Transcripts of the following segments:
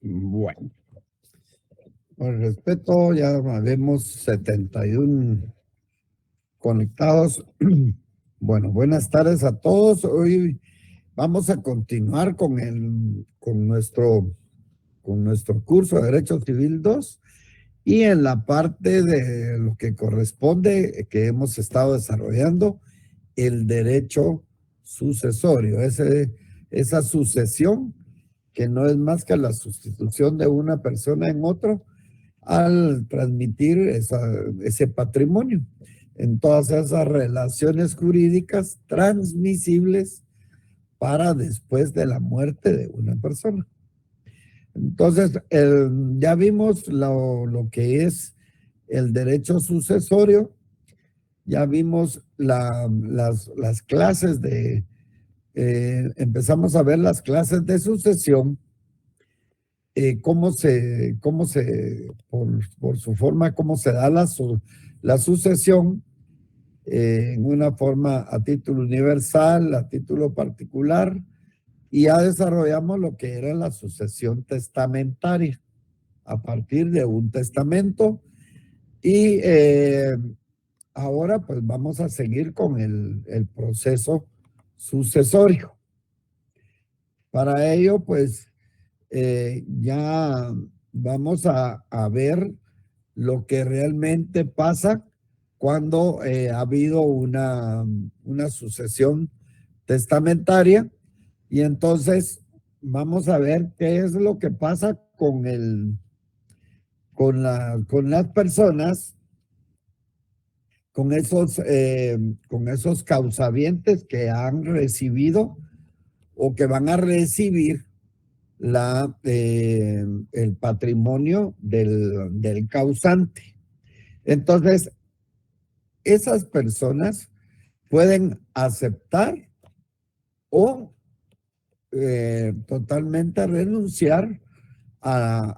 Bueno, con respeto, ya vemos 71 conectados. Bueno, buenas tardes a todos. Hoy vamos a continuar con nuestro curso de Derecho Civil 2 y en la parte de lo que corresponde que hemos estado desarrollando, el derecho sucesorio, esa sucesión que no es más que la sustitución de una persona en otro al transmitir ese patrimonio en todas esas relaciones jurídicas transmisibles para después de la muerte de una persona. Entonces, ya vimos lo que es el derecho sucesorio, ya vimos las clases empezamos a ver las clases de sucesión, por su forma, cómo se da la sucesión en una forma a título universal, a título particular, y ya desarrollamos lo que era la sucesión testamentaria a partir de un testamento. Y ahora pues vamos a seguir con el proceso sucesorio. Para ello pues ya vamos a ver lo que realmente pasa cuando ha habido una sucesión testamentaria, y entonces vamos a ver qué es lo que pasa con las personas, con esos causavientes que han recibido o que van a recibir el patrimonio del causante. Entonces, esas personas pueden aceptar o totalmente renunciar a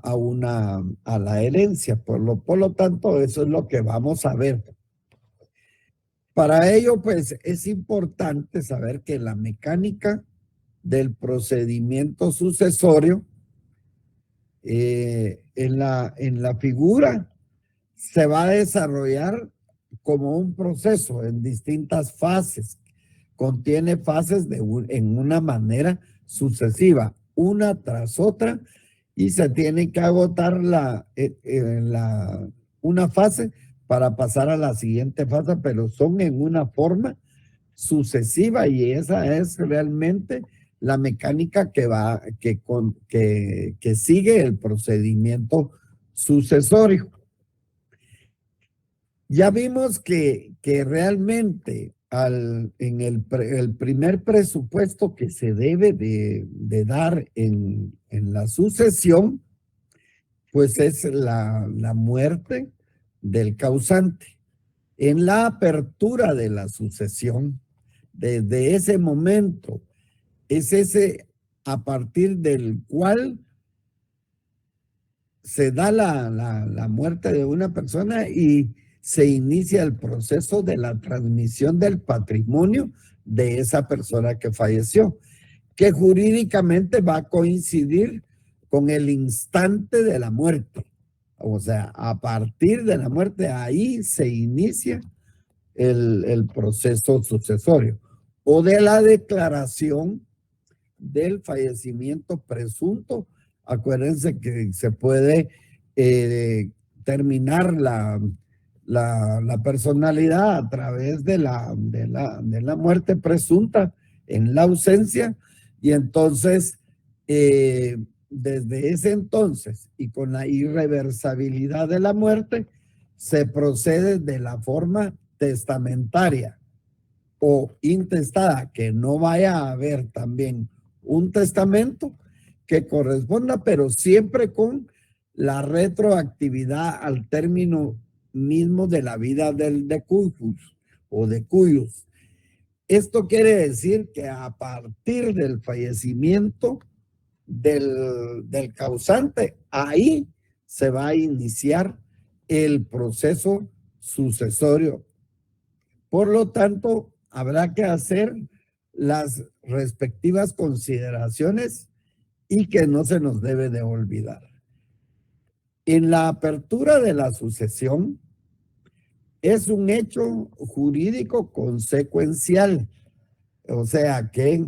la herencia. Por lo tanto, eso es lo que vamos a ver. Para ello, pues, es importante saber que la mecánica del procedimiento sucesorio en la figura se va a desarrollar como un proceso en distintas fases. Contiene fases en una manera sucesiva, una tras otra, y se tiene que agotar una fase para pasar a la siguiente fase, pero son en una forma sucesiva, y esa es realmente la mecánica que sigue el procedimiento sucesorio. Ya vimos que realmente en el primer presupuesto que se debe de dar en la sucesión, pues es la muerte del causante. En la apertura de la sucesión, desde ese momento, es ese a partir del cual se da la muerte de una persona y se inicia el proceso de la transmisión del patrimonio de esa persona que falleció, que jurídicamente va a coincidir con el instante de la muerte. O sea, a partir de la muerte, ahí se inicia el proceso sucesorio o de la declaración del fallecimiento presunto. Acuérdense que se puede terminar la personalidad a través de la muerte presunta en la ausencia, y entonces desde ese entonces y con la irreversibilidad de la muerte se procede de la forma testamentaria o intestada, que no vaya a haber también un testamento que corresponda, pero siempre con la retroactividad al término mismo de la vida del decujus o de cuyos. Esto quiere decir que a partir del fallecimiento del causante, ahí se va a iniciar el proceso sucesorio. Por lo tanto, habrá que hacer las respectivas consideraciones y que no se nos debe de olvidar. En la apertura de la sucesión es un hecho jurídico consecuencial, o sea que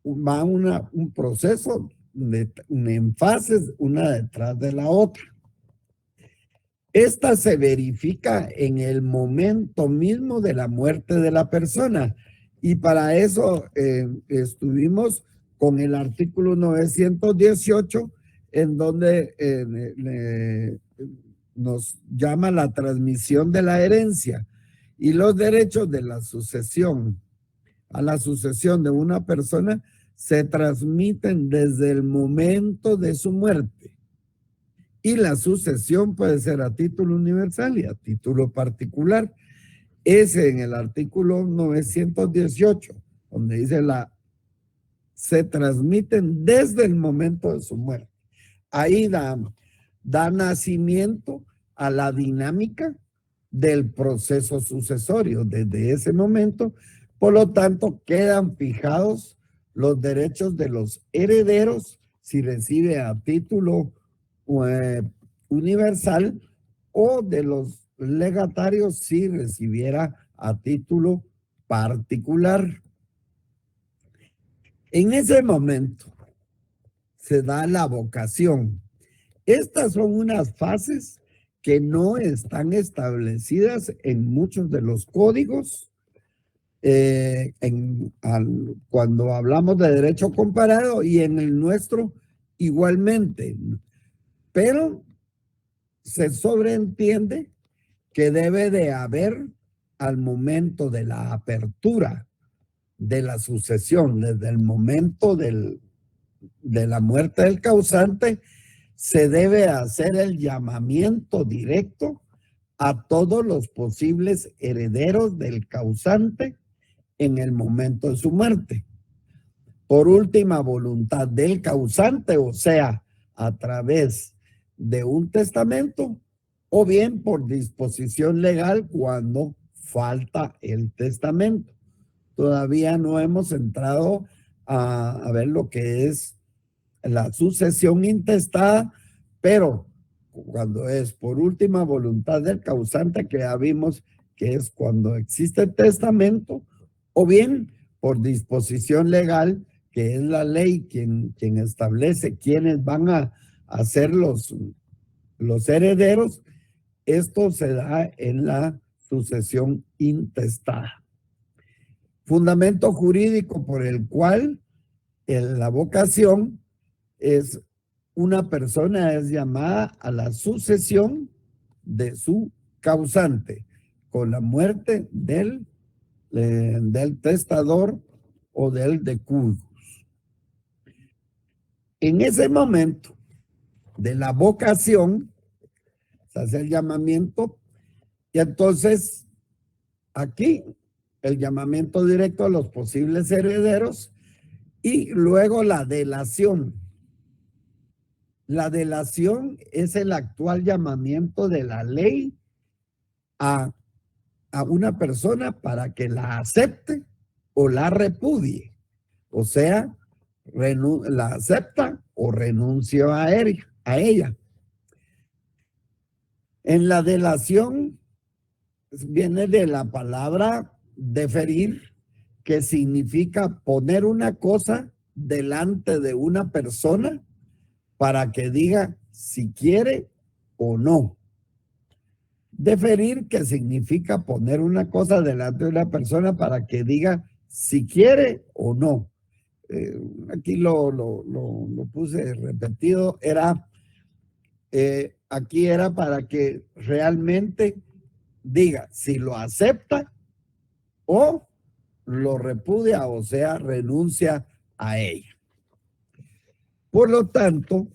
va un proceso en fases una detrás de la otra. Esta se verifica en el momento mismo de la muerte de la persona y para eso estuvimos con el artículo 918 en donde nos llama la transmisión de la herencia y los derechos de la sucesión. A la sucesión de una persona se transmiten desde el momento de su muerte. Y la sucesión puede ser a título universal y a título particular. Ese en el artículo 918, donde dice se transmiten desde el momento de su muerte. Ahí da nacimiento a la dinámica del proceso sucesorio desde ese momento. Por lo tanto, quedan fijados los derechos de los herederos si recibe a título universal o de los legatarios si recibiera a título particular. En ese momento se da la vocación. Estas son unas fases que no están establecidas en muchos de los códigos. Cuando hablamos de derecho comparado y en el nuestro igualmente. Pero se sobreentiende que debe de haber al momento de la apertura de la sucesión, desde el momento de la muerte del causante, se debe hacer el llamamiento directo a todos los posibles herederos del causante en el momento de su muerte. Por última voluntad del causante, o sea, a través de un testamento o bien por disposición legal cuando falta el testamento. Todavía no hemos entrado a ver lo que es la sucesión intestada, pero cuando es por última voluntad del causante, que ya vimos que es cuando existe el testamento, o bien por disposición legal, que es la ley quien establece quiénes van a ser los herederos. Esto se da en la sucesión intestada. Fundamento jurídico por el cual la vocación es una persona es llamada a la sucesión de su causante con la muerte del testador o del decúbito. En ese momento de la vocación se hace el llamamiento y entonces aquí el llamamiento directo a los posibles herederos y luego la delación. La delación es el actual llamamiento de la ley a una persona para que la acepte o la repudie. O sea, la acepta o renuncia a ella. En la delación viene de la palabra deferir, que significa poner una cosa delante de una persona para que diga si quiere o no. Deferir, que significa poner una cosa delante de una persona para que diga si quiere o no. Aquí lo puse repetido, aquí era para que realmente diga si lo acepta o lo repudia, o sea, renuncia a ella. Por lo tanto,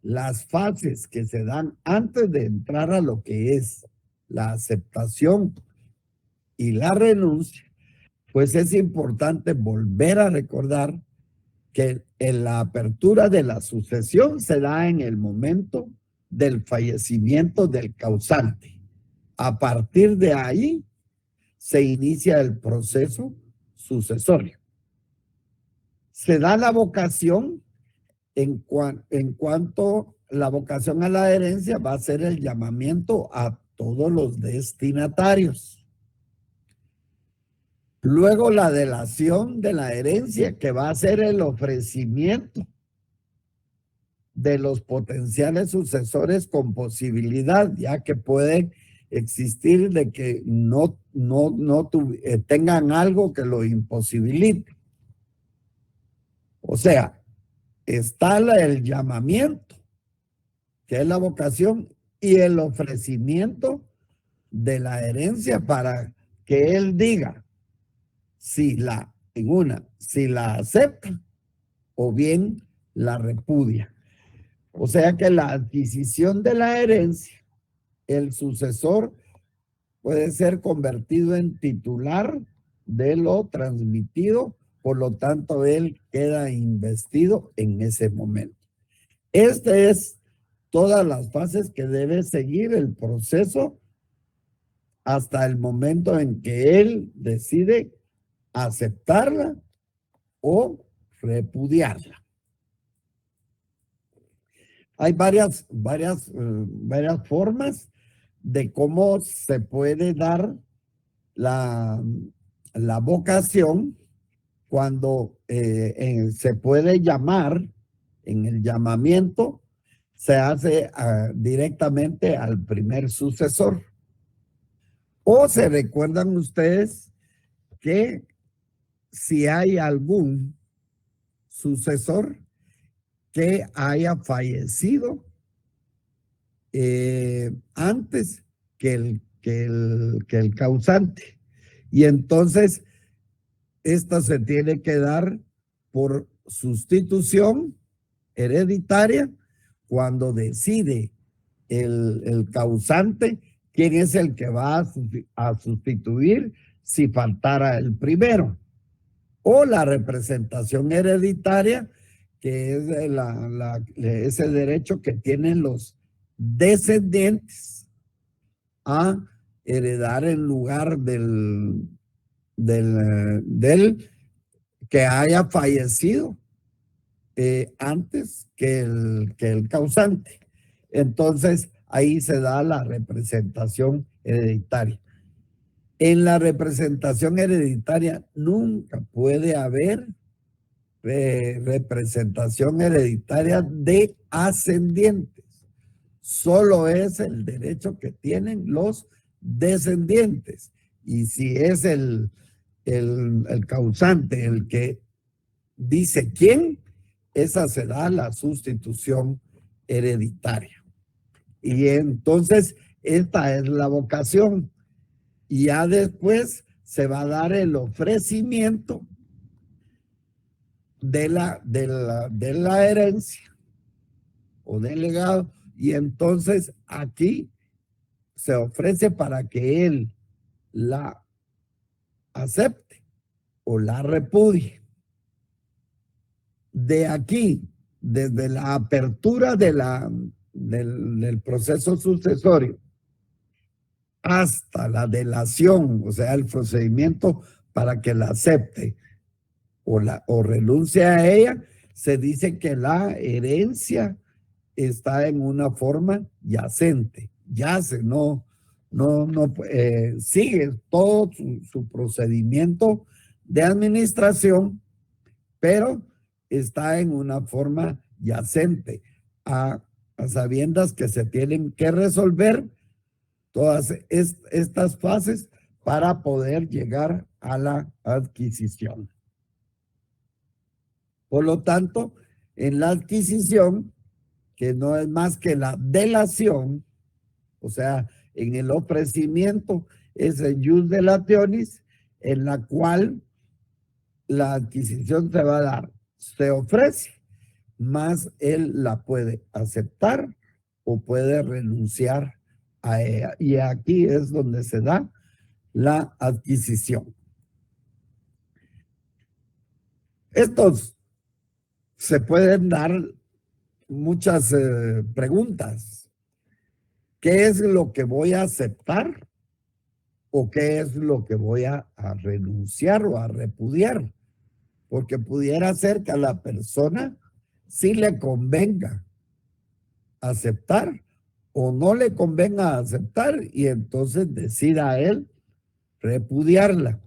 las fases que se dan antes de entrar a lo que es la aceptación y la renuncia, pues es importante volver a recordar que en la apertura de la sucesión se da en el momento del fallecimiento del causante. A partir de ahí se inicia el proceso sucesorio. Se da la vocación en cuanto la vocación a la herencia va a ser el llamamiento a todos los destinatarios. Luego la delación de la herencia, que va a ser el ofrecimiento de los potenciales sucesores con posibilidad, ya que puede existir de que tengan algo que lo imposibilite. O sea, está el llamamiento, que es la vocación, y el ofrecimiento de la herencia para que él diga si la acepta o bien la repudia. O sea que la adquisición de la herencia, el sucesor puede ser convertido en titular de lo transmitido, por lo tanto él queda investido en ese momento. Este es todas las fases que debe seguir el proceso hasta el momento en que él decide aceptarla o repudiarla. Hay varias formas de cómo se puede dar la vocación cuando se puede llamar, en el llamamiento, se hace directamente al primer sucesor. O se recuerdan ustedes que si hay algún sucesor que haya fallecido antes que el causante. Y entonces, esta se tiene que dar por sustitución hereditaria cuando decide el causante quién es el que va a sustituir si faltara el primero. O la representación hereditaria, que es ese derecho que tienen los descendientes a heredar en lugar del que haya fallecido antes que el causante. Entonces, ahí se da la representación hereditaria. En la representación hereditaria nunca puede haber representación hereditaria de ascendientes. Solo es el derecho que tienen los descendientes. Y si es el causante el que dice quién, esa será la sustitución hereditaria. Y entonces, esta es la vocación. Y ya después se va a dar el ofrecimiento de la herencia o del legado. Y entonces aquí se ofrece para que él la acepte o la repudie. De aquí, desde la apertura del proceso sucesorio hasta la delación, o sea, el procedimiento para que la acepte o renuncie a ella, se dice que la herencia está en una forma yacente, yace, sigue todo su procedimiento de administración, pero está en una forma yacente, a sabiendas que se tienen que resolver todas estas fases para poder llegar a la adquisición. Por lo tanto, en la adquisición, que no es más que la delación, o sea, en el ofrecimiento es el jus delationis, en la cual la adquisición se va a dar, se ofrece, más él la puede aceptar o puede renunciar a ella. Y aquí es donde se da la adquisición. Estos se pueden dar muchas preguntas. ¿Qué es lo que voy a aceptar? ¿O qué es lo que voy a renunciar o a repudiar? Porque pudiera ser que a la persona si le convenga aceptar o no le convenga aceptar, y entonces decida él repudiarla.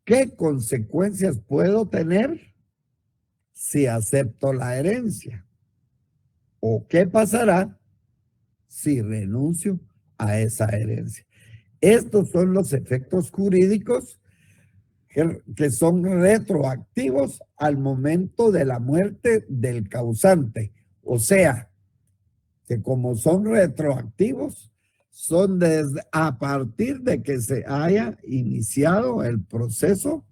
¿Qué consecuencias puedo tener si acepto la herencia? ¿O qué pasará si renuncio a esa herencia? Estos son los efectos jurídicos que son retroactivos al momento de la muerte del causante. O sea, que como son retroactivos, son a partir de que se haya iniciado el proceso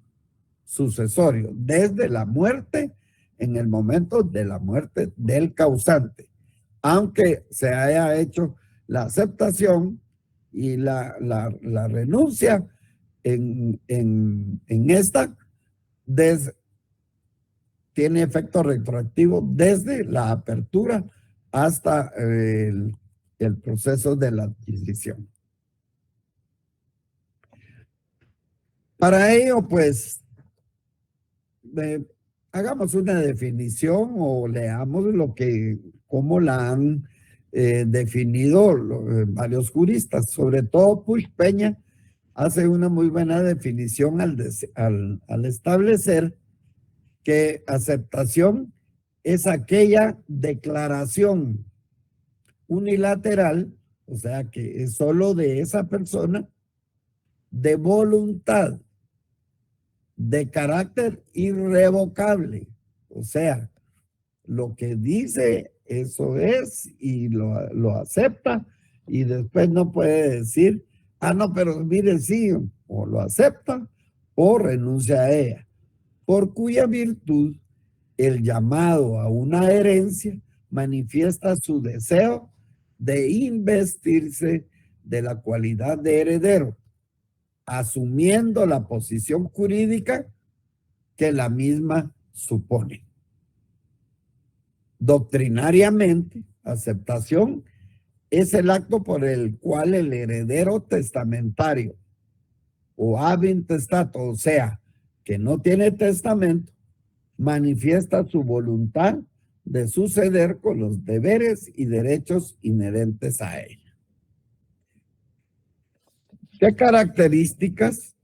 sucesorio, desde la muerte, en el momento de la muerte del causante, aunque se haya hecho la aceptación y la renuncia en esta, tiene efecto retroactivo desde la apertura hasta el proceso de la adquisición. Para ello, pues, hagamos una definición o leamos cómo la han definido varios juristas. Sobre todo Puig Peña hace una muy buena definición al establecer que aceptación es aquella declaración unilateral, o sea que es solo de esa persona, de voluntad de carácter irrevocable. O sea, lo que dice, eso es, y lo acepta, y después no puede decir, ah, no, pero mire, sí, o lo acepta o renuncia a ella, por cuya virtud el llamado a una herencia manifiesta su deseo de investirse de la cualidad de heredero, asumiendo la posición jurídica que la misma supone. Doctrinariamente, aceptación es el acto por el cual el heredero testamentario o ab intestato, o sea, que no tiene testamento, manifiesta su voluntad de suceder con los deberes y derechos inherentes a ella. ¿Qué características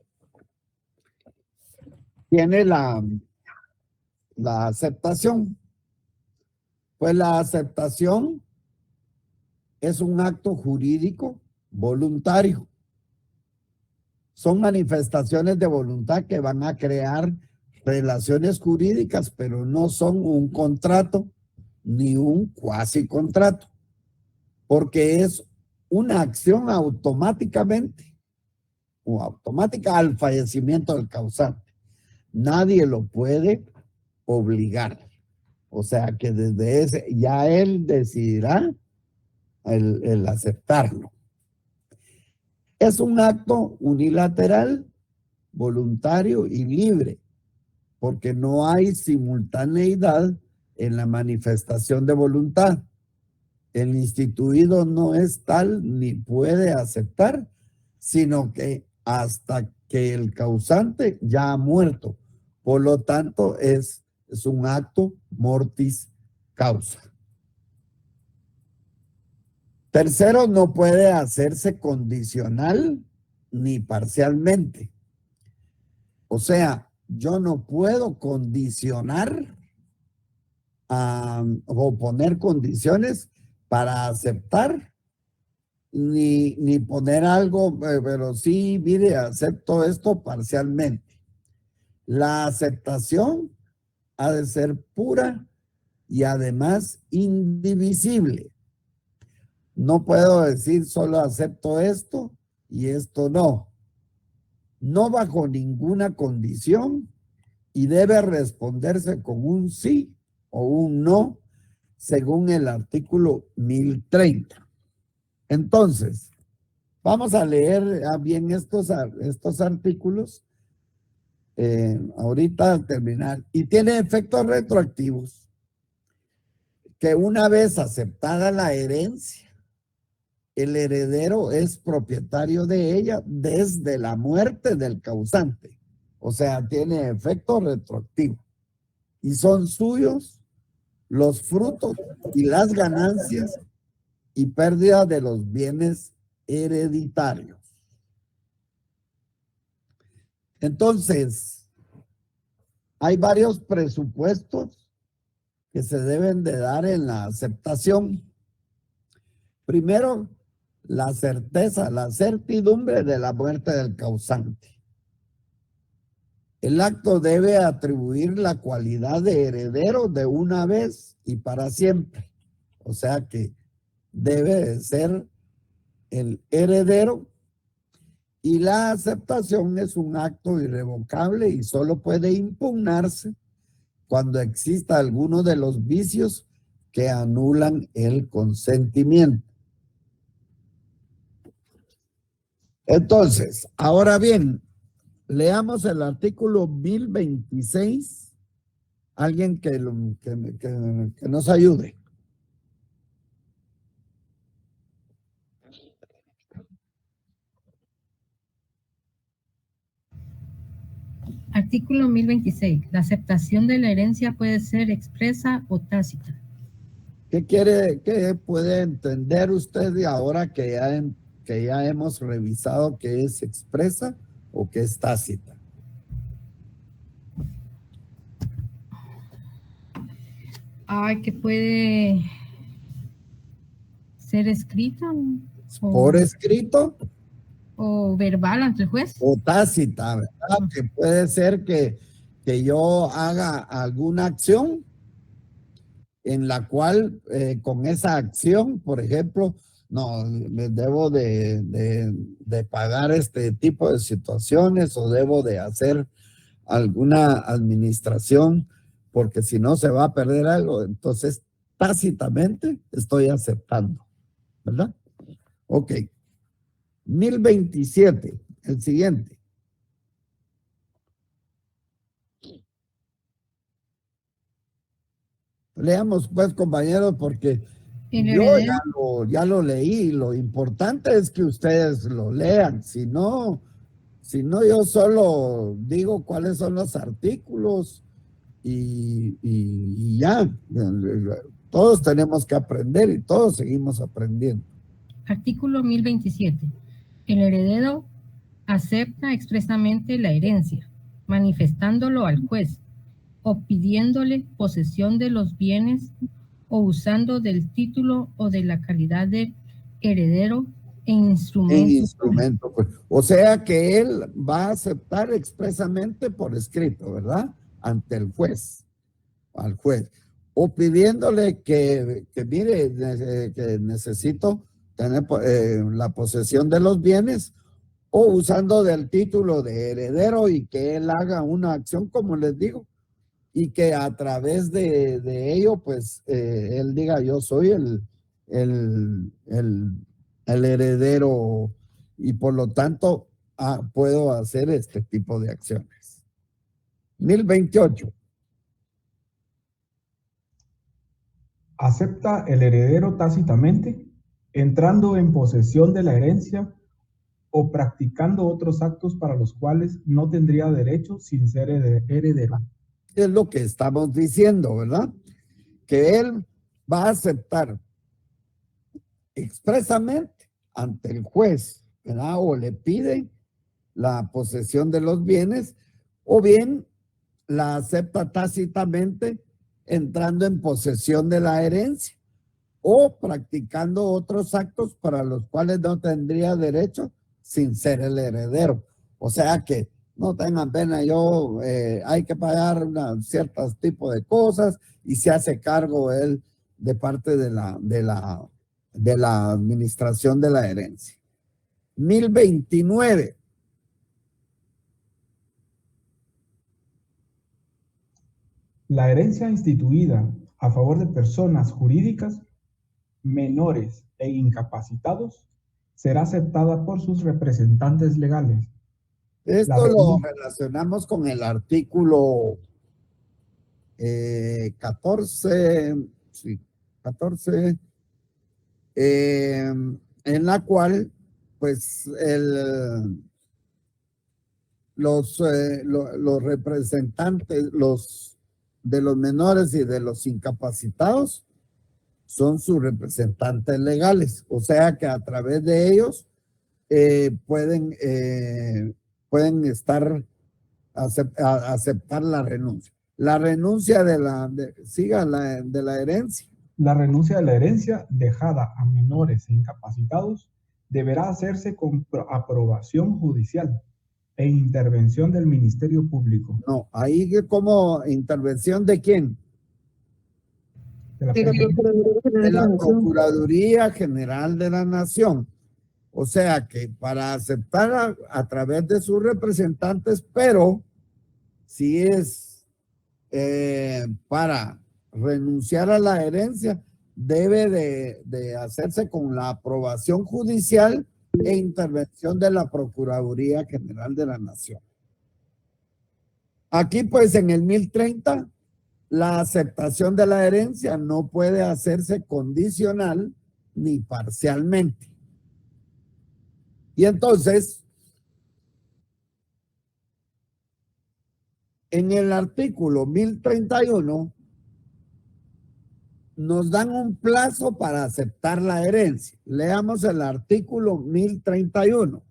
tiene la aceptación? Pues la aceptación es un acto jurídico voluntario. Son manifestaciones de voluntad que van a crear relaciones jurídicas, pero no son un contrato ni un cuasi contrato, porque es una acción automáticamente o automática al fallecimiento del causante. Nadie lo puede obligar. O sea que desde ese ya él decidirá el aceptarlo. Es un acto unilateral, voluntario y libre, porque no hay simultaneidad en la manifestación de voluntad. El instituido no es tal ni puede aceptar, sino que hasta que el causante ya ha muerto. Por lo tanto, es un acto mortis causa. Tercero, no puede hacerse condicional ni parcialmente. O sea, yo no puedo condicionar o poner condiciones para aceptar, ni poner algo, pero sí, mire, acepto esto parcialmente. La aceptación ha de ser pura y además indivisible. No puedo decir solo acepto esto y esto no. No bajo ninguna condición, y debe responderse con un sí o un no, según el artículo 1030. Entonces, vamos a leer bien estos artículos ahorita al terminar. Y tiene efectos retroactivos que una vez aceptada la herencia, el heredero es propietario de ella desde la muerte del causante. O sea, tiene efecto retroactivo. y son suyos los frutos y las ganancias y pérdida de los bienes hereditarios. Entonces, hay varios presupuestos que se deben de dar en la aceptación. Primero, la certeza, la certidumbre de la muerte del causante. El acto debe atribuir la cualidad de heredero de una vez y para siempre. O sea que debe ser el heredero, y la aceptación es un acto irrevocable y solo puede impugnarse cuando exista alguno de los vicios que anulan el consentimiento. Entonces, ahora bien, leamos el artículo 1026. Alguien que nos ayude. Artículo 1026. La aceptación de la herencia puede ser expresa o tácita. ¿Qué puede entender usted de ahora que ya hemos revisado qué es expresa o qué es tácita? Que puede ser escrita por escrito o verbal ante el juez. O tácita, ¿verdad? Que puede ser que yo haga alguna acción en la cual con esa acción, por ejemplo, no, debo de pagar este tipo de situaciones o debo de hacer alguna administración porque si no se va a perder algo. Entonces, tácitamente estoy aceptando, ¿verdad? Ok. 1027, el siguiente. Leamos pues, compañeros, porque yo ya lo leí. Lo importante es que ustedes lo lean. Si no, yo solo digo cuáles son los artículos y ya. Todos tenemos que aprender y todos seguimos aprendiendo. Artículo 1027. El heredero acepta expresamente la herencia, manifestándolo al juez o pidiéndole posesión de los bienes o usando del título o de la calidad de heredero en instrumento. Pues. O sea que él va a aceptar expresamente por escrito, ¿verdad? Ante el juez, al juez. O pidiéndole que mire, que necesito tener la posesión de los bienes, o usando del título de heredero y que él haga una acción, como les digo, y que a través de ello, pues, él diga, yo soy el heredero y por lo tanto puedo hacer este tipo de acciones. 1028. Acepta el heredero tácitamente, entrando en posesión de la herencia o practicando otros actos para los cuales no tendría derecho sin ser heredero. Es lo que estamos diciendo, ¿verdad? Que él va a aceptar expresamente ante el juez, ¿verdad? O le pide la posesión de los bienes, o bien la acepta tácitamente entrando en posesión de la herencia o practicando otros actos para los cuales no tendría derecho sin ser el heredero. O sea que no tengan pena, hay que pagar ciertos tipos de cosas y se hace cargo él de parte de la administración de la herencia. 1029. La herencia instituida a favor de personas jurídicas menores e incapacitados será aceptada por sus representantes legales. Esto lo relacionamos con el artículo 14, sí, 14, en la cual, pues, los representantes, de los menores y de los incapacitados son sus representantes legales, o sea que a través de ellos pueden aceptar la renuncia. La renuncia de la herencia. La renuncia de la herencia dejada a menores e incapacitados deberá hacerse con aprobación judicial e intervención del Ministerio Público. No, ahí como intervención ¿de quién? De la Procuraduría General de la Nación. O sea que para aceptar a través de sus representantes, pero si es para renunciar a la herencia, debe de hacerse con la aprobación judicial e intervención de la Procuraduría General de la Nación. Aquí pues en el 1030, la aceptación de la herencia no puede hacerse condicional ni parcialmente. Y entonces, en el artículo 1031, nos dan un plazo para aceptar la herencia. Leamos el artículo 1031.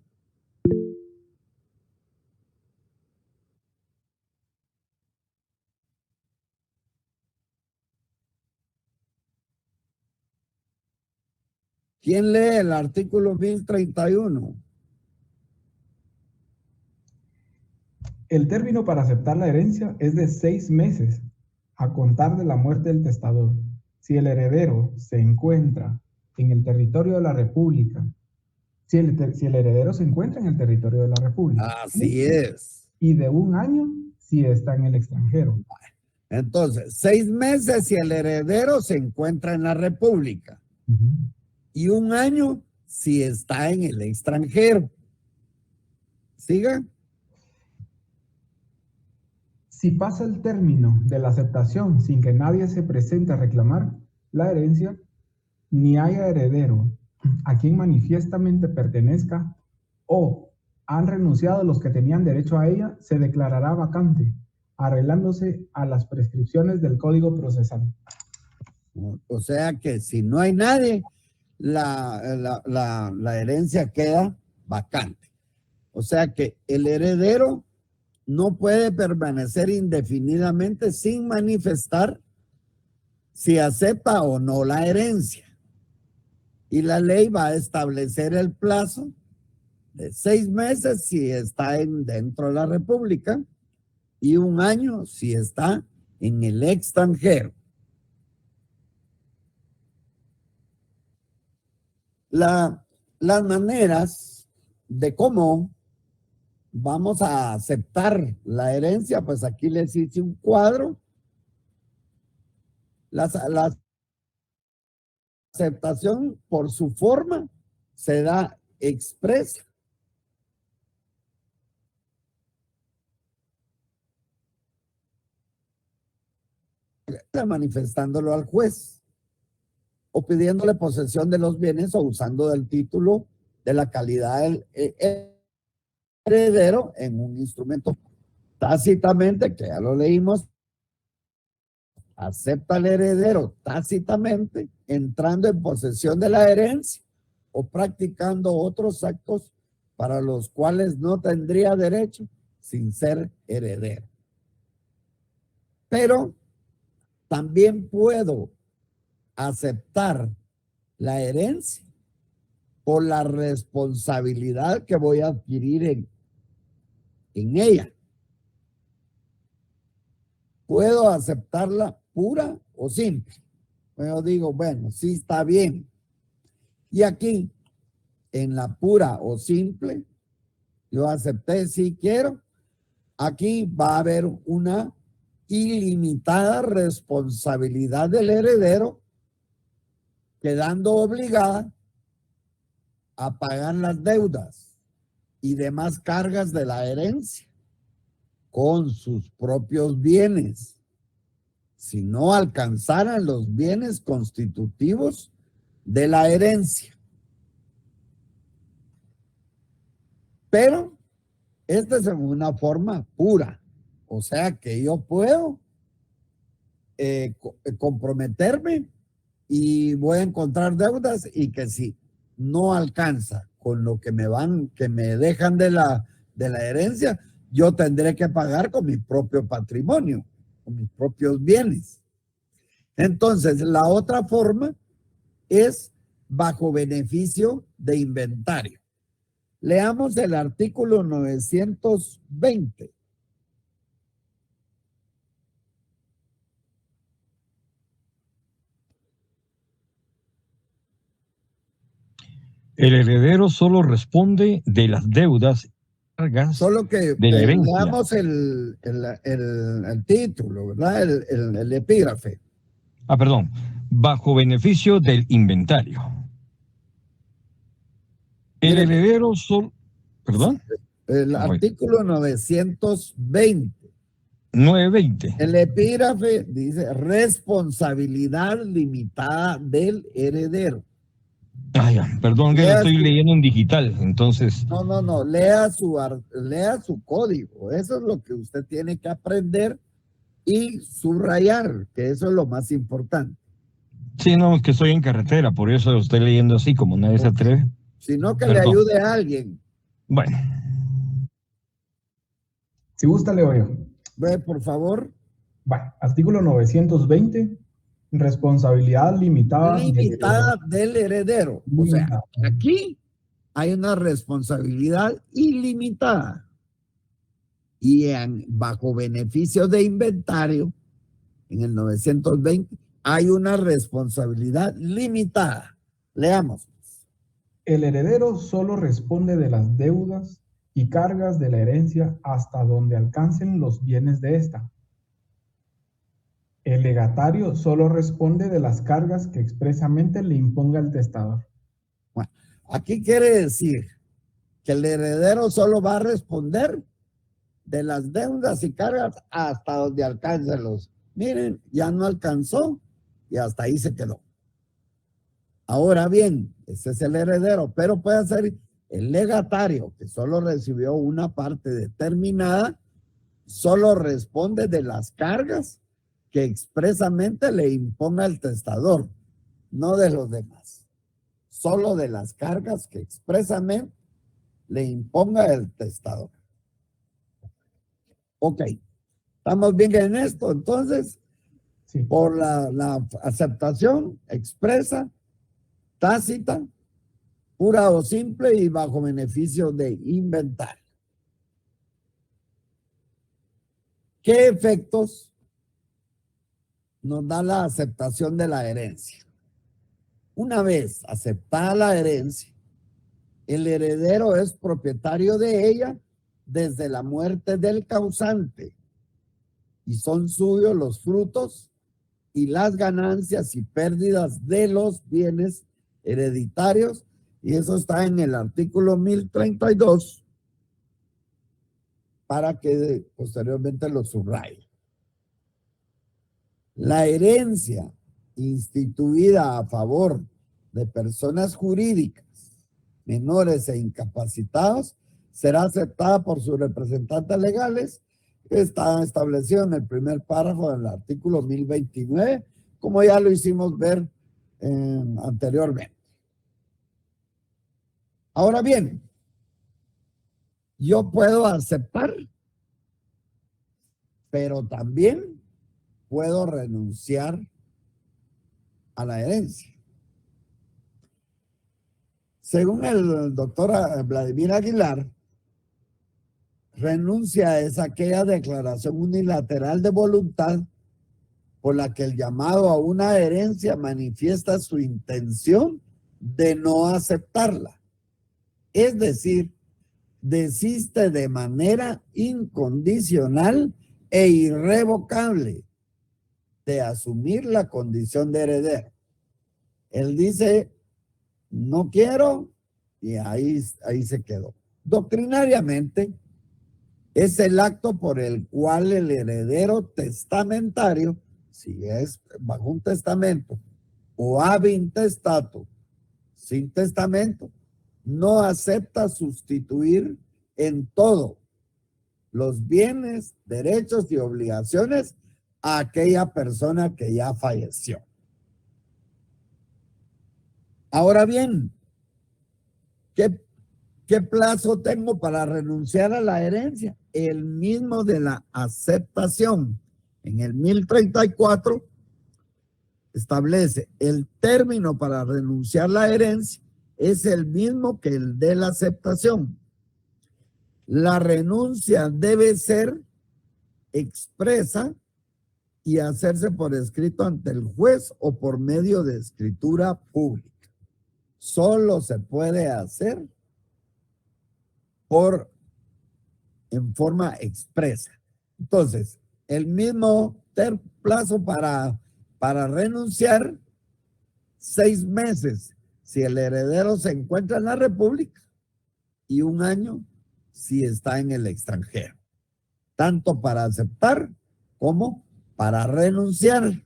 ¿Quién lee el artículo 1031? El término para aceptar la herencia es de 6 meses a contar de la muerte del testador. Si el heredero se encuentra en el territorio de la República, si el heredero se encuentra en el territorio de la República. Así es. Y de 1 año si está en el extranjero. Entonces, 6 meses si el heredero se encuentra en la República. Y 1 año si está en el extranjero. ¿Siga? Si pasa el término de la aceptación sin que nadie se presente a reclamar la herencia, ni haya heredero a quien manifiestamente pertenezca o han renunciado los que tenían derecho a ella, se declarará vacante, arreglándose a las prescripciones del Código Procesal. O sea que si no hay nadie, la herencia queda vacante. O sea que el heredero no puede permanecer indefinidamente sin manifestar si acepta o no la herencia. Y la ley va a establecer el plazo de 6 meses si está dentro de la República y 1 año si está en el extranjero. Las maneras de cómo vamos a aceptar la herencia, pues aquí les hice un cuadro. La aceptación por su forma se da expresa. Manifestándolo al juez o pidiéndole posesión de los bienes o usando del título de la calidad del heredero en un instrumento. Tácitamente, que ya lo leímos, acepta el heredero tácitamente entrando en posesión de la herencia o practicando otros actos para los cuales no tendría derecho sin ser heredero. Pero también puedo aceptar la herencia por la responsabilidad que voy a adquirir en ella. Puedo aceptarla pura o simple. Yo digo, bueno, sí está bien. Y aquí, en la pura o simple, yo acepté, sí quiero. Aquí va a haber una ilimitada responsabilidad del heredero, quedando obligada a pagar las deudas y demás cargas de la herencia con sus propios bienes, si no alcanzaran los bienes constitutivos de la herencia. Pero esta es una forma pura, o sea que yo puedo comprometerme y voy a encontrar deudas y que si no alcanza con lo que me dejan de la herencia, yo tendré que pagar con mi propio patrimonio, con mis propios bienes. Entonces, la otra forma es bajo beneficio de inventario. Leamos el artículo 920. El heredero solo responde de las deudas y cargas Solo que de la herencia. leamos el título, ¿verdad? El epígrafe. Perdón. Bajo beneficio del inventario. El Mire, heredero solo... ¿Perdón? El artículo 920. 920. El epígrafe dice responsabilidad limitada del heredero. Perdón que lo estoy leyendo en digital, entonces... No, lea su código. Eso es lo que usted tiene que aprender y subrayar, que eso es lo más importante. Sí, no, es que estoy en carretera, por eso lo estoy leyendo así, como nadie se atreve. Sino que le ayude a alguien. Bueno. Si gusta, leo yo. Ve, por favor. Bueno, artículo 920, responsabilidad limitada del heredero. O sea, aquí hay una responsabilidad ilimitada. Y bajo beneficio de inventario, en el 920, hay una responsabilidad limitada. Leamos. El heredero solo responde de las deudas y cargas de la herencia hasta donde alcancen los bienes de esta. El legatario solo responde de las cargas que expresamente le imponga el testador. Bueno, aquí quiere decir que el heredero solo va a responder de las deudas y cargas hasta donde alcancen los. Miren, ya no alcanzó y hasta ahí se quedó. Ahora bien, ese es el heredero, pero puede ser el legatario, que solo recibió una parte determinada, solo responde de las cargas que expresamente le imponga el testador, no de los demás. Solo de las cargas que expresamente le imponga el testador. Ok, ¿estamos bien en esto? Entonces, sí. Por la aceptación expresa, tácita, pura o simple y bajo beneficio de inventario. ¿Qué efectos nos da la aceptación de la herencia? Una vez aceptada la herencia, el heredero es propietario de ella desde la muerte del causante y son suyos los frutos y las ganancias y pérdidas de los bienes hereditarios, y eso está en el artículo 1032 para que posteriormente lo subraye. La herencia instituida a favor de personas jurídicas, menores e incapacitados será aceptada por sus representantes legales. Está establecido en el primer párrafo del artículo 1029, como ya lo hicimos ver anteriormente. Ahora bien, yo puedo aceptar, pero también puedo renunciar a la herencia. Según el doctor Vladimir Aguilar, renuncia es aquella declaración unilateral de voluntad por la que el llamado a una herencia manifiesta su intención de no aceptarla. Es decir, desiste de manera incondicional e irrevocable de asumir la condición de heredero. Él dice, no quiero, y ahí se quedó. Doctrinariamente, es el acto por el cual el heredero testamentario, si es bajo un testamento o ab intestato, sin testamento, no acepta sustituir en todo los bienes, derechos y obligaciones a aquella persona que ya falleció. Ahora bien, ¿qué plazo tengo para renunciar a la herencia? El mismo de la aceptación. En el 1034 establece el término para renunciar a la herencia es el mismo que el de la aceptación. La renuncia debe ser expresa y hacerse por escrito ante el juez o por medio de escritura pública. Solo se puede hacer en forma expresa. Entonces, el mismo plazo para renunciar, 6 meses si el heredero se encuentra en la República y 1 año si está en el extranjero, tanto para aceptar como para renunciar.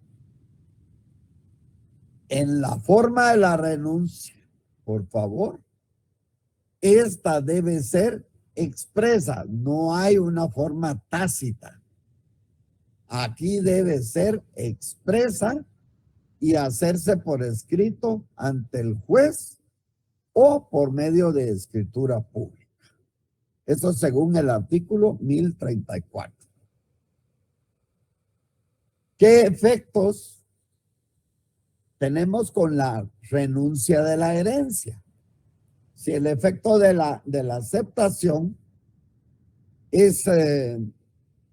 En la forma de la renuncia, por favor, esta debe ser expresa, no hay una forma tácita. Aquí debe ser expresa y hacerse por escrito ante el juez o por medio de escritura pública. Eso según el artículo 1034. ¿Qué efectos tenemos con la renuncia de la herencia? Si el efecto de la aceptación es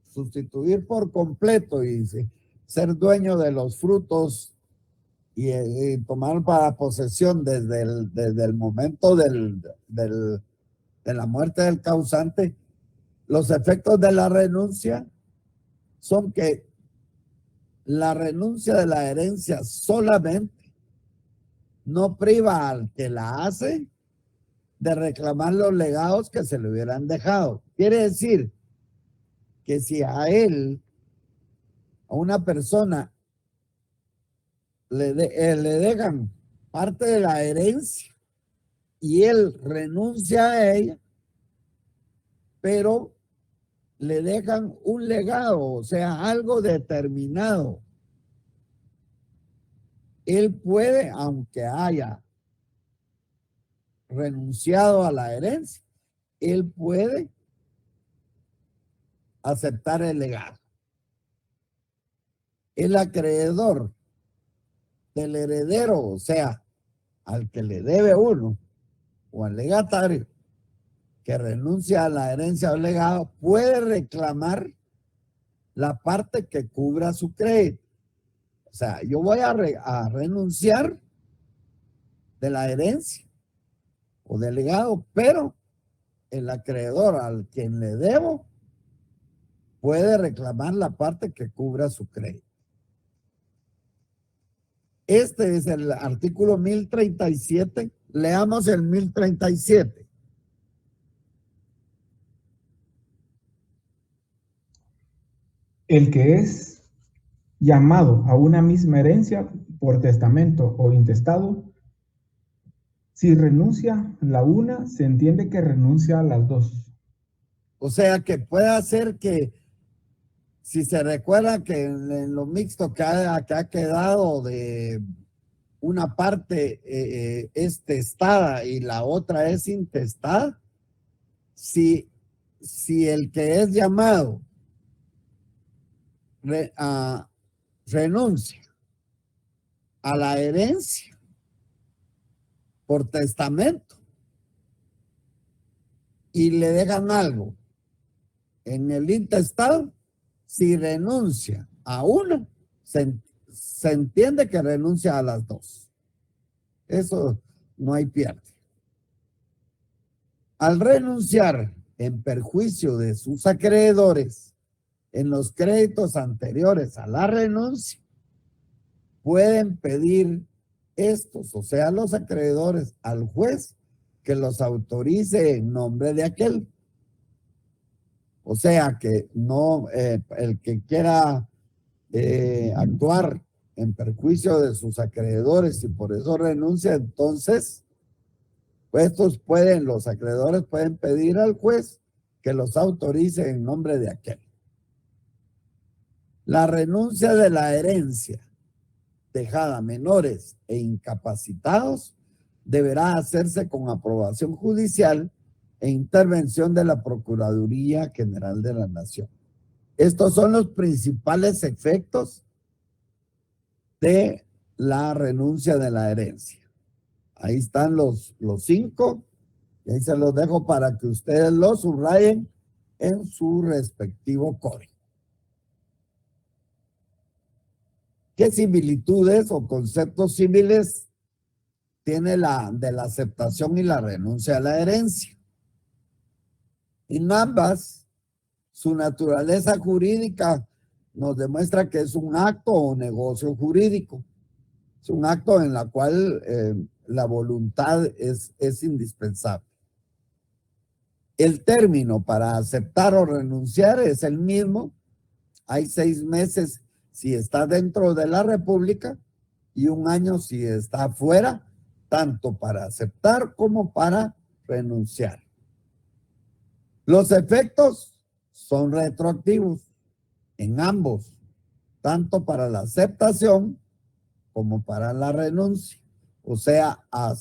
sustituir por completo y ser dueño de los frutos y tomar para posesión desde el momento de la muerte del causante, los efectos de la renuncia son que la renuncia de la herencia solamente no priva al que la hace de reclamar los legados que se le hubieran dejado. Quiere decir que si a una persona le dejan parte de la herencia y él renuncia a ella, pero le dejan un legado, o sea, algo determinado, él puede, aunque haya renunciado a la herencia, él puede aceptar el legado. El acreedor del heredero, o sea, al que le debe uno, o al legatario que renuncia a la herencia o legado, puede reclamar la parte que cubra su crédito. O sea, yo voy a renunciar de la herencia o del legado, pero el acreedor al quien le debo puede reclamar la parte que cubra su crédito. Este es el artículo 1037. Leamos el 1037. El que es llamado a una misma herencia por testamento o intestado, si renuncia la una, se entiende que renuncia a las dos. O sea que puede ser que, si se recuerda que en lo mixto que ha quedado de una parte es testada y la otra es intestada, si el que es llamado renuncia a la herencia por testamento y le dejan algo en el intestado, si renuncia a una, se entiende que renuncia a las dos. Eso no hay pierde. Al renunciar en perjuicio de sus acreedores en los créditos anteriores a la renuncia, pueden pedir estos, o sea, los acreedores, al juez que los autorice en nombre de aquel. O sea que no, el que quiera actuar en perjuicio de sus acreedores y por eso renuncia, entonces, pues los acreedores pueden pedir al juez que los autorice en nombre de aquel. La renuncia de la herencia dejada a menores e incapacitados deberá hacerse con aprobación judicial e intervención de la Procuraduría General de la Nación. Estos son los principales efectos de la renuncia de la herencia. Ahí están los 5, y ahí se los dejo para que ustedes los subrayen en su respectivo código. ¿Qué similitudes o conceptos símiles tiene de la aceptación y la renuncia a la herencia? En ambas, su naturaleza jurídica nos demuestra que es un acto o negocio jurídico. Es un acto en el cual la voluntad es indispensable. El término para aceptar o renunciar es el mismo. Hay 6 meses si está dentro de la República y 1 año si está fuera, tanto para aceptar como para renunciar. Los efectos son retroactivos en ambos, tanto para la aceptación como para la renuncia. O sea, a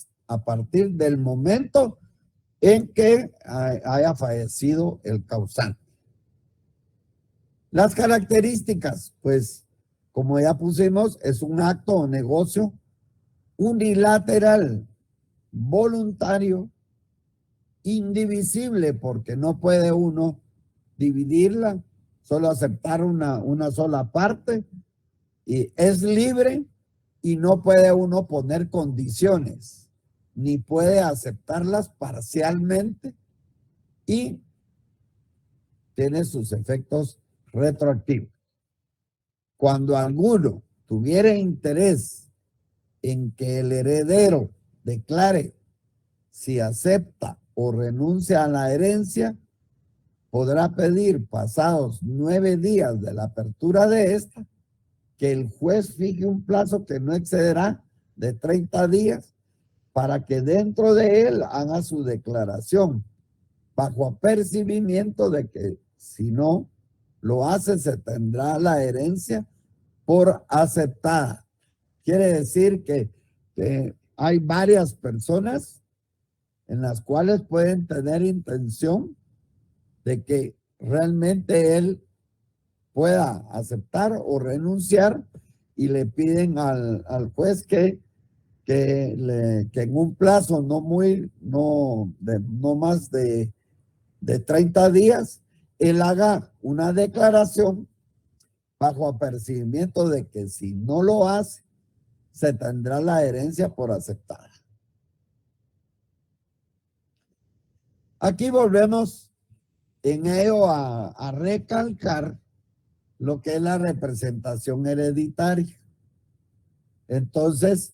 partir del momento en que haya fallecido el causante. Las características, pues, como ya pusimos, es un acto o negocio unilateral, voluntario, indivisible, porque no puede uno dividirla, solo aceptar una sola parte, y es libre y no puede uno poner condiciones, ni puede aceptarlas parcialmente, y tiene sus efectos retroactivos. Cuando alguno tuviera interés en que el heredero declare si acepta o renuncia a la herencia, podrá pedir, pasados 9 días de la apertura de esta, que el juez fije un plazo que no excederá de 30 días para que dentro de él haga su declaración, bajo apercibimiento de que si no lo hace, se tendrá la herencia por aceptada. Quiere decir que hay varias personas en las cuales pueden tener intención de que realmente él pueda aceptar o renunciar, y le piden al juez que en un plazo no más de 30 días, él haga una declaración bajo apercibimiento de que si no lo hace, se tendrá la herencia por aceptada. Aquí volvemos en ello a recalcar lo que es la representación hereditaria. Entonces,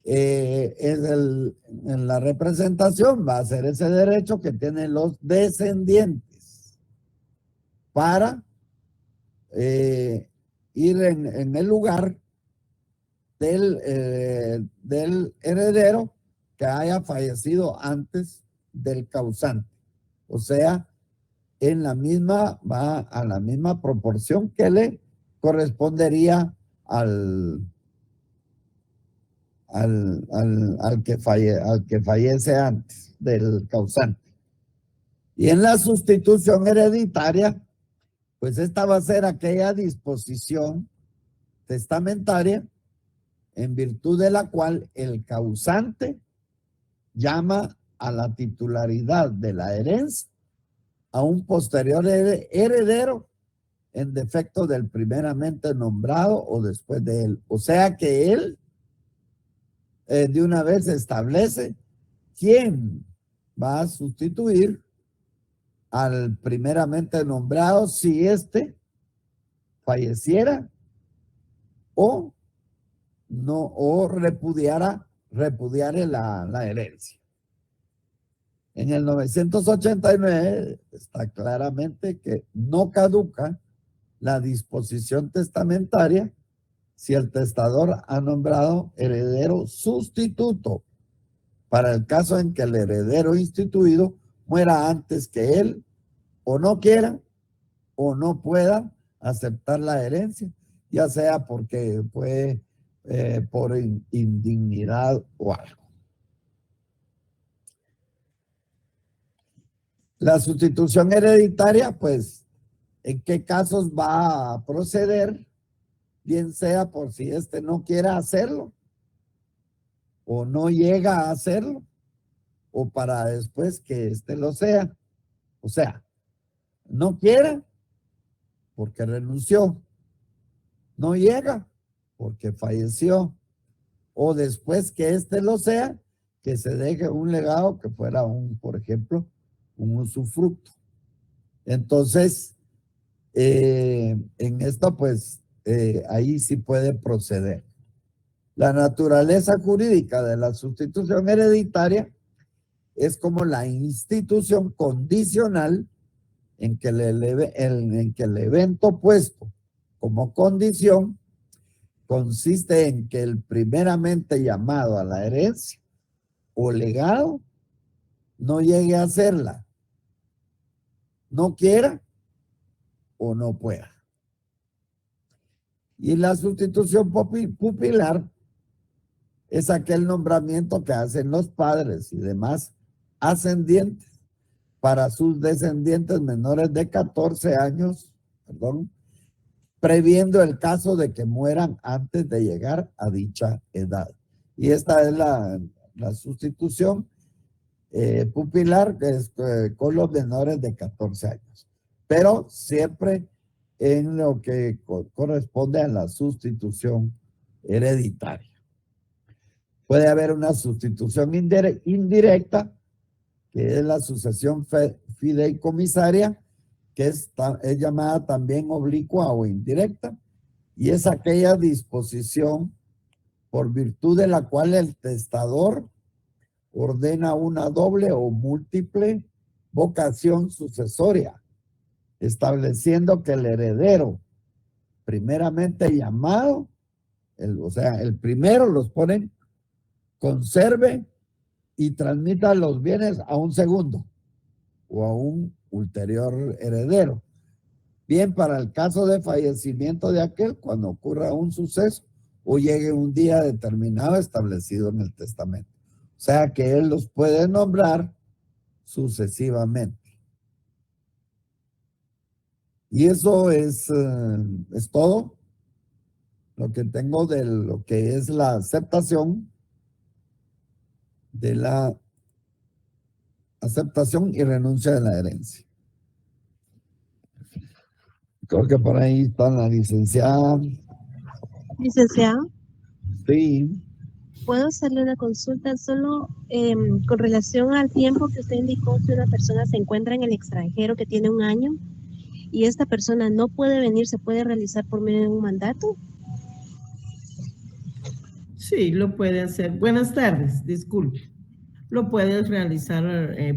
en la representación va a ser ese derecho que tienen los descendientes para ir en el lugar del heredero que haya fallecido antes del causante. O sea, va a la misma proporción que le correspondería al que fallece antes del causante. Y en la sustitución hereditaria, pues esta va a ser aquella disposición testamentaria en virtud de la cual el causante llama a la titularidad de la herencia a un posterior heredero en defecto del primeramente nombrado o después de él. O sea que él de una vez establece quién va a sustituir al primeramente nombrado si éste falleciera o no, o repudiare la herencia. En el 989 está claramente que no caduca la disposición testamentaria si el testador ha nombrado heredero sustituto para el caso en que el heredero instituido muera antes que él o no quiera o no pueda aceptar la herencia, ya sea porque fue por indignidad o algo. La sustitución hereditaria, pues, ¿en qué casos va a proceder? Bien sea por si éste no quiere hacerlo o no llega a hacerlo, o para después que éste lo sea. O sea, no quiere porque renunció, no llega porque falleció, o después que éste lo sea, que se deje un legado que fuera por ejemplo, un usufructo. Entonces, en esto, pues, ahí sí puede proceder. La naturaleza jurídica de la sustitución hereditaria es como la institución condicional en que el evento puesto como condición consiste en que el primeramente llamado a la herencia o legado no llegue a hacerla, no quiera o no pueda. Y la sustitución pupilar es aquel nombramiento que hacen los padres y demás ascendientes para sus descendientes menores de 14 años, previendo el caso de que mueran antes de llegar a dicha edad. Y esta es la sustitución pupilar, que es con los menores de 14 años. Pero siempre en lo que corresponde a la sustitución hereditaria. Puede haber una sustitución indirecta, que es la sucesión fideicomisaria, que es llamada también oblicua o indirecta, y es aquella disposición por virtud de la cual el testador ordena una doble o múltiple vocación sucesoria, estableciendo que el heredero primeramente llamado, o sea, el primero los ponen, conserve y transmita los bienes a un segundo o a un ulterior heredero. Bien, para el caso de fallecimiento de aquel, cuando ocurra un suceso o llegue un día determinado establecido en el testamento. O sea que él los puede nombrar sucesivamente. Y eso es todo lo que tengo de lo que es la aceptación y renuncia de la herencia. Creo que por ahí está la licenciada. Licenciado, Sí. ¿puedo hacerle una consulta solo con relación al tiempo que usted indicó que una persona se encuentra en el extranjero que tiene 1 año y esta persona no puede venir, se puede realizar por medio de un mandato? Sí, lo puede hacer. Buenas tardes, disculpe. Lo puedes realizar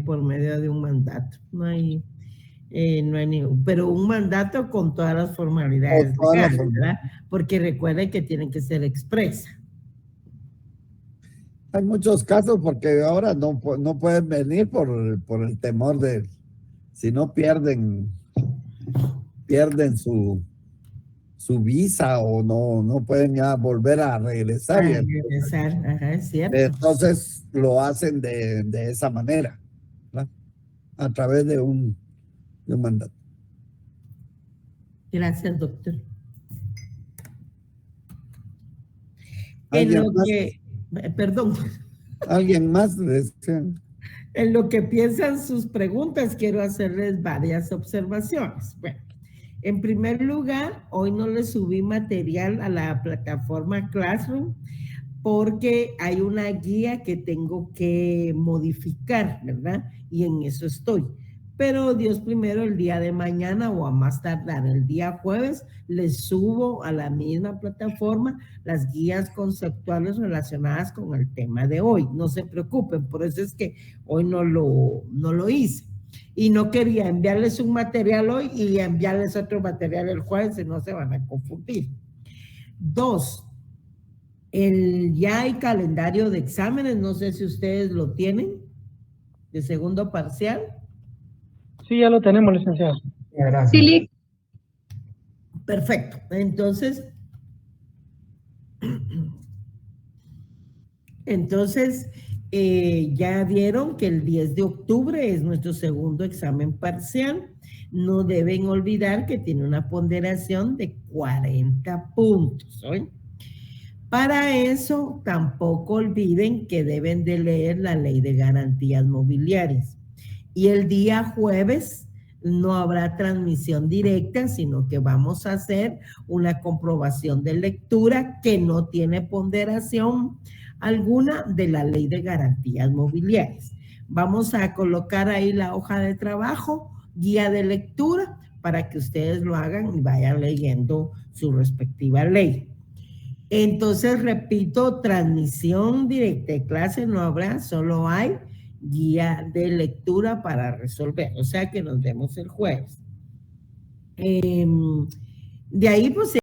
por medio de un mandato. No hay ningún, pero un mandato con todas las formalidades legales, ¿verdad? Porque recuerden que tienen que ser expresa. Hay muchos casos porque ahora no pueden venir por el temor de, si no pierden su visa o no pueden ya volver a regresar. Ajá, es cierto. Entonces lo hacen de esa manera, ¿verdad? A través de un mandato. Gracias, doctor. Perdón. ¿Alguien más? En lo que piensan sus preguntas, quiero hacerles varias observaciones. Bueno, en primer lugar, hoy no les subí material a la plataforma Classroom porque hay una guía que tengo que modificar, ¿verdad? Y en eso estoy. Pero Dios primero, el día de mañana o a más tardar el día jueves, les subo a la misma plataforma las guías conceptuales relacionadas con el tema de hoy. No se preocupen, por eso es que hoy no lo hice. Y no quería enviarles un material hoy y enviarles otro material el jueves, si no se van a confundir. 2, ya hay calendario de exámenes, no sé si ustedes lo tienen, de segundo parcial. Sí, ya lo tenemos, licenciado. Gracias. Sí, Perfecto. Entonces, ya vieron que el 10 de octubre es nuestro segundo examen parcial. No deben olvidar que tiene una ponderación de 40 puntos. ¿Oye? Para eso, tampoco olviden que deben de leer la Ley de Garantías Mobiliarias. Y el día jueves no habrá transmisión directa, sino que vamos a hacer una comprobación de lectura que no tiene ponderación alguna de la Ley de Garantías Mobiliarias. Vamos a colocar ahí la hoja de trabajo, guía de lectura, para que ustedes lo hagan y vayan leyendo su respectiva ley. Entonces, repito, transmisión directa de clase no habrá, solo hay guía de lectura para resolver. O sea que nos vemos el jueves. De ahí, pues,